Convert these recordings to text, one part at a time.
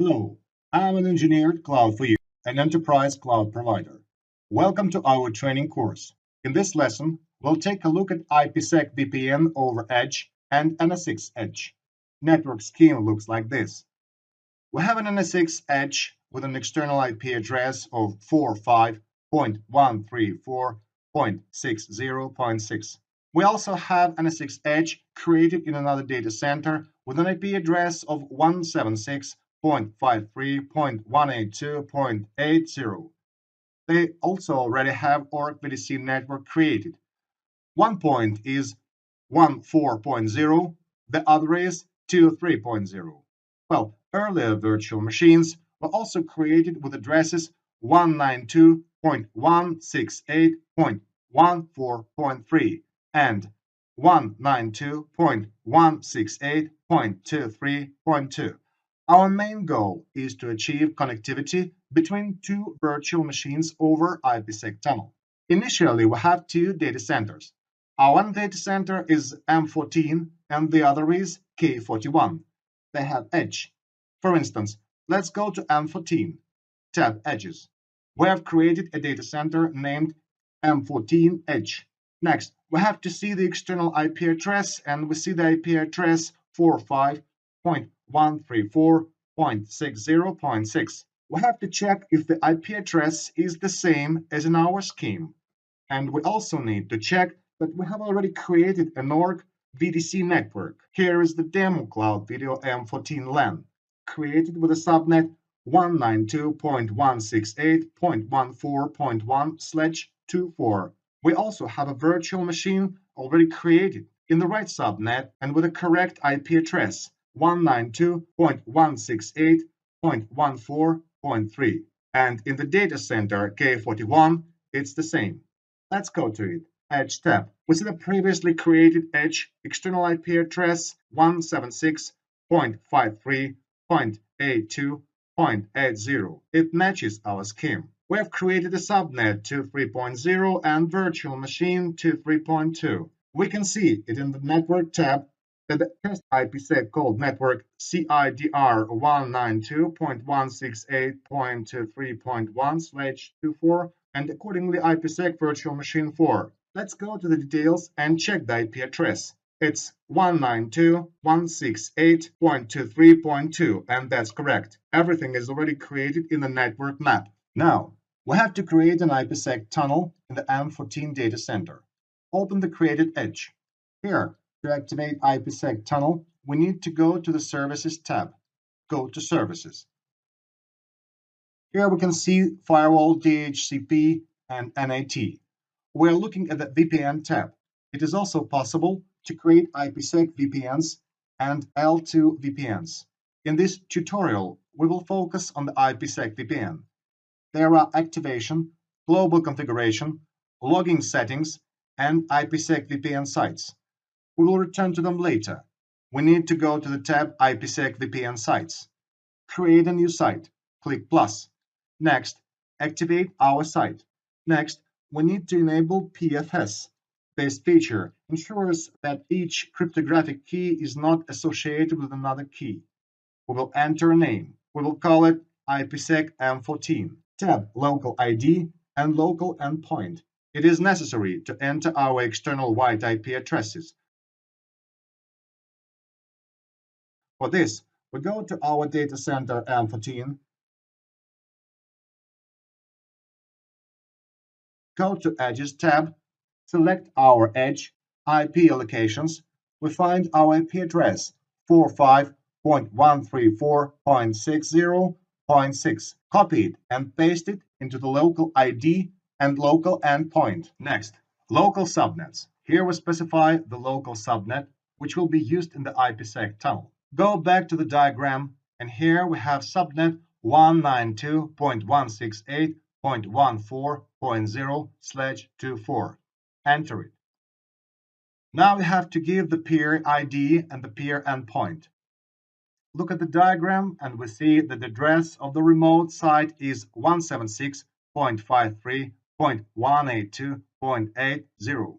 Hello, I'm an engineered cloud for you, an enterprise cloud provider. Welcome to our training course. In this lesson, we'll take a look at IPSec VPN over Edge and NSX Edge. Network scheme looks like this. We have an NSX Edge with an external IP address of 45.134.60.6. We also have NSX Edge created in another data center with an IP address of 176.53.182.80. They also already have Org VDC Network created. One point is 14.0, the other is 23.0. Well, earlier virtual machines were also created with addresses 192.168.14.3 and 192.168.23.2. Our main goal is to achieve connectivity between two virtual machines over IPsec tunnel. Initially, we have two data centers. Our one data center is M14 and the other is K41. They have edge. For instance, let's go to M14, tab Edges. We have created a data center named M14 Edge. Next, we have to see the external IP address, and we see the IP address 45.134.60.6. We have to check if the IP address is the same as in our scheme. And we also need to check that we have already created an Org VDC network. Here is the demo cloud video M14 LAN, created with a subnet 192.168.14.1/24. We also have a virtual machine already created in the right subnet and with a correct IP address 192.168.14.3. And in the data center K41, it's the same. Let's go to it. Edge tab. We see the previously created Edge external IP address 176.53.82.80. It matches our scheme. We have created a subnet to 3.0 and virtual machine to 3.2. We can see it in the network tab that the test IPsec called network CIDR 192.168.3.1/24 and accordingly IPsec virtual machine 4. Let's go to the details and check the IP address. It's 192.168.23.2 and that's correct. Everything is already created in the network map. Now, we have to create an IPsec tunnel in the M14 data center. Open the created edge. Here, to activate IPsec tunnel, we need to go to the Services tab. Go to Services. Here we can see Firewall, DHCP, and NAT. We're looking at the VPN tab. It is also possible to create IPsec VPNs and L2 VPNs. In this tutorial, we will focus on the IPsec VPN. There are activation, global configuration, logging settings, and IPsec VPN sites. We will return to them later. We need to go to the tab IPsec VPN sites. Create a new site. Click plus. Next, activate our site. Next, we need to enable PFS. This feature ensures that each cryptographic key is not associated with another key. We will enter a name. We will call it IPsec M14. Tab Local ID and Local Endpoint. It is necessary to enter our external wide IP addresses. For this, we go to our data center M14, go to Edges tab, select our edge, IP allocations. We find our IP address 45.134.60.6. Copy it and paste it into the local ID and local endpoint. Next, local subnets. Here we specify the local subnet, which will be used in the IPsec tunnel. Go back to the diagram, and here we have subnet 192.168.14.0/24. Enter it. Now we have to give the peer ID and the peer endpoint. Look at the diagram and we see that the address of the remote site is 176.53.182.80.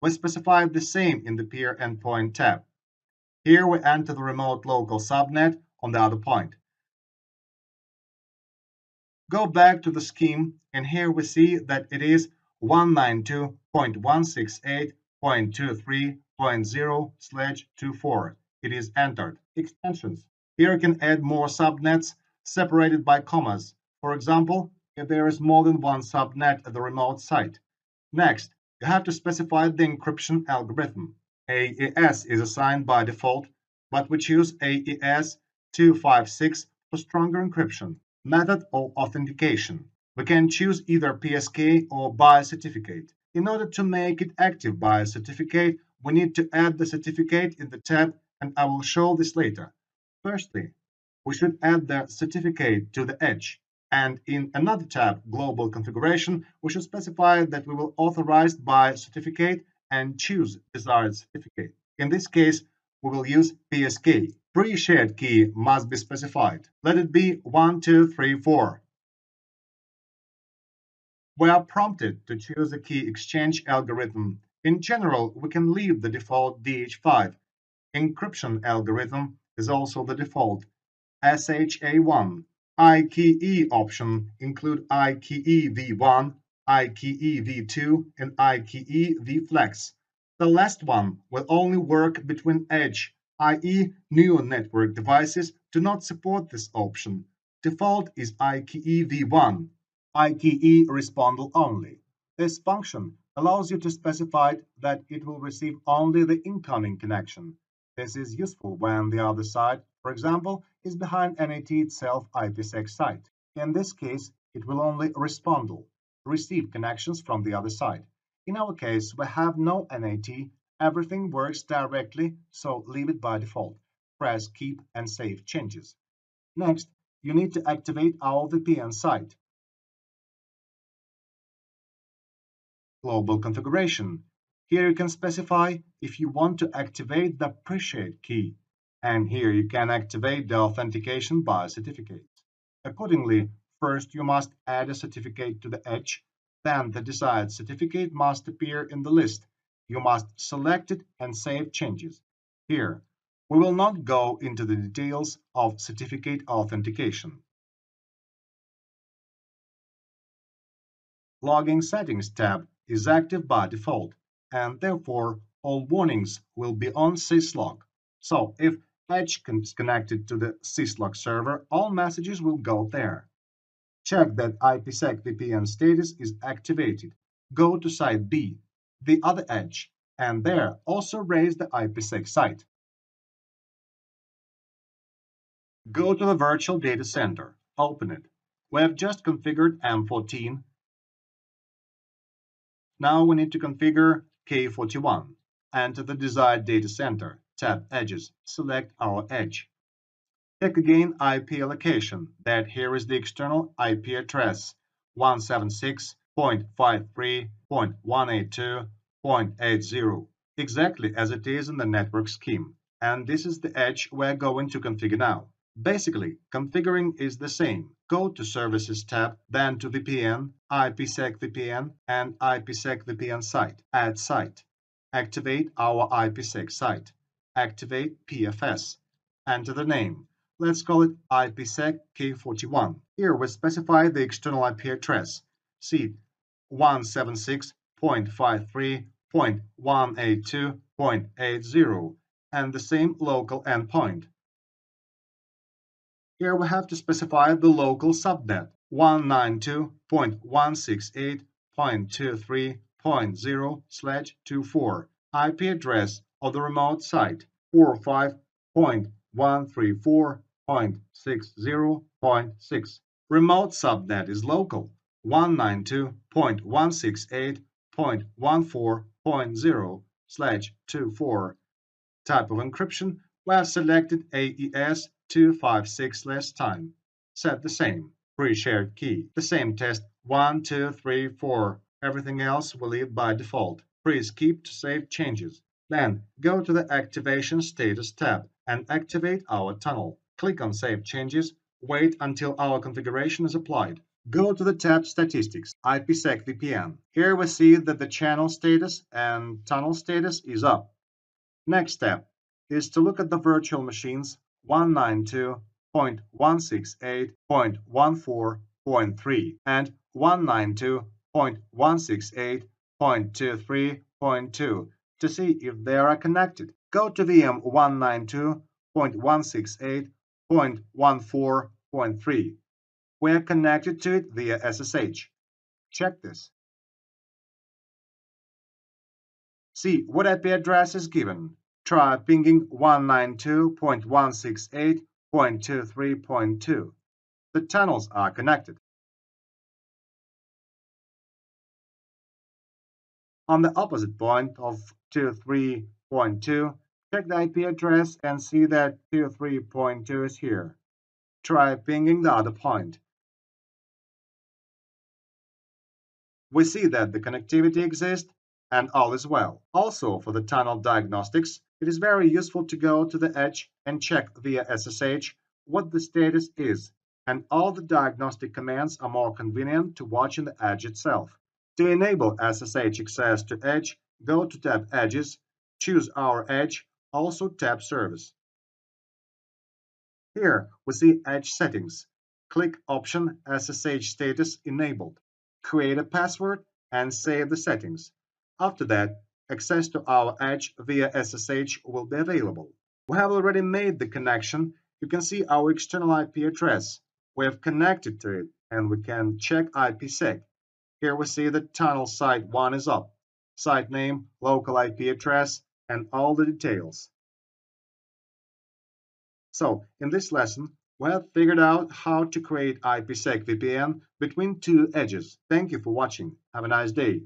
We specified the same in the peer endpoint tab. Here we enter the remote local subnet on the other point. Go back to the scheme, and here we see that it is 192.168.23.0/24. It is entered. Extensions. Here you can add more subnets separated by commas. For example, if there is more than one subnet at the remote site. Next, you have to specify the encryption algorithm. AES is assigned by default, but we choose AES 256 for stronger encryption. Method of authentication. We can choose either PSK or BIOS certificate. In order to make it active BIOS certificate, we need to add the certificate in the tab, and I will show this later. Firstly, we should add the certificate to the edge. And in another tab, Global Configuration, we should specify that we will authorize BIOS certificate and choose desired certificate. In this case, we will use PSK. Pre-shared key must be specified. Let it be 1234. We are prompted to choose a key exchange algorithm. In general, we can leave the default DH5. Encryption algorithm is also the default SHA1. IKE option include IKE v1, IKE v2, and IKE vflex. The last one will only work between edge, i.e. new network devices do not support this option. Default is IKE v1. IKE respondal only. This function allows you to specify that it will receive only the incoming connection. This is useful when the other side, for example, is behind NAT itself IPSec site. In this case, it will only respondal, receive connections from the other side. In our case, we have no NAT, everything works directly, so leave it by default. Press Keep and save changes. Next, you need to activate our VPN site. Global configuration. Here you can specify if you want to activate the pre-shared key, and here you can activate the authentication by certificate. Accordingly, first you must add a certificate to the edge, then the desired certificate must appear in the list. You must select it and save changes. Here, we will not go into the details of certificate authentication. Logging Settings tab is active by default, and therefore all warnings will be on syslog. So if Edge is connected to the syslog server, all messages will go there. Check that IPSec VPN status is activated. Go to site B, the other edge, and there also raise the IPSec site. Go to the virtual data center, open it. We have just configured M14. Now we need to configure K41. Enter the desired data center, tap Edges, select our edge. Check again IP allocation, that here is the external IP address 176.53.182.80, exactly as it is in the network scheme. And this is the edge we're going to configure now. Basically, configuring is the same. Go to Services tab, then to VPN, IPSec VPN, and IPSec VPN site. Add site. Activate our IPSec site. Activate PFS. Enter the name. Let's call it IPSec K41. Here we specify the external IP address. See 176.53.182.80 and the same local endpoint. Here we have to specify the local subnet 192.168.23.0/24, IP address of the remote site 45.134.60.6. Remote subnet is local 192.168.14.0/24. Type of encryption, we have selected AES 256 last time. Set the same. Pre-shared key. The same test 1, 2, 3, 4. Everything else will leave by default. Press Keep to save changes. Then go to the Activation Status tab and activate our tunnel. Click on Save Changes. Wait until our configuration is applied. Go to the tab Statistics, IPSec VPN. Here we see that the channel status and tunnel status is up. Next step is to look at the virtual machines 192.168.14 192.168.1.3 and 192.168.23.2 to see if they are connected. Go to VM 192.168.14.3. We are connected to it via SSH. Check this. See what IP address is given. Try pinging 192.168.23.2. The tunnels are connected. On the opposite point of 23.2, check the IP address and see that 23.2 is here. Try pinging the other point. We see that the connectivity exists and all is well. Also, for the tunnel diagnostics, it is very useful to go to the edge and check via SSH what the status is, and all the diagnostic commands are more convenient to watch in the edge itself. To enable SSH access to edge, go to tab Edges, choose Our Edge, also tap Service. Here we see Edge Settings. Click option SSH Status Enabled. Create a password and save the settings. After that, access to our edge via SSH will be available. We have already made the connection. You can see our external IP address. We have connected to it and we can check IPsec. Here we see that tunnel site 1 is up. Site name, local IP address, and all the details. So, in this lesson, we have figured out how to create IPsec VPN between two edges. Thank you for watching. Have a nice day.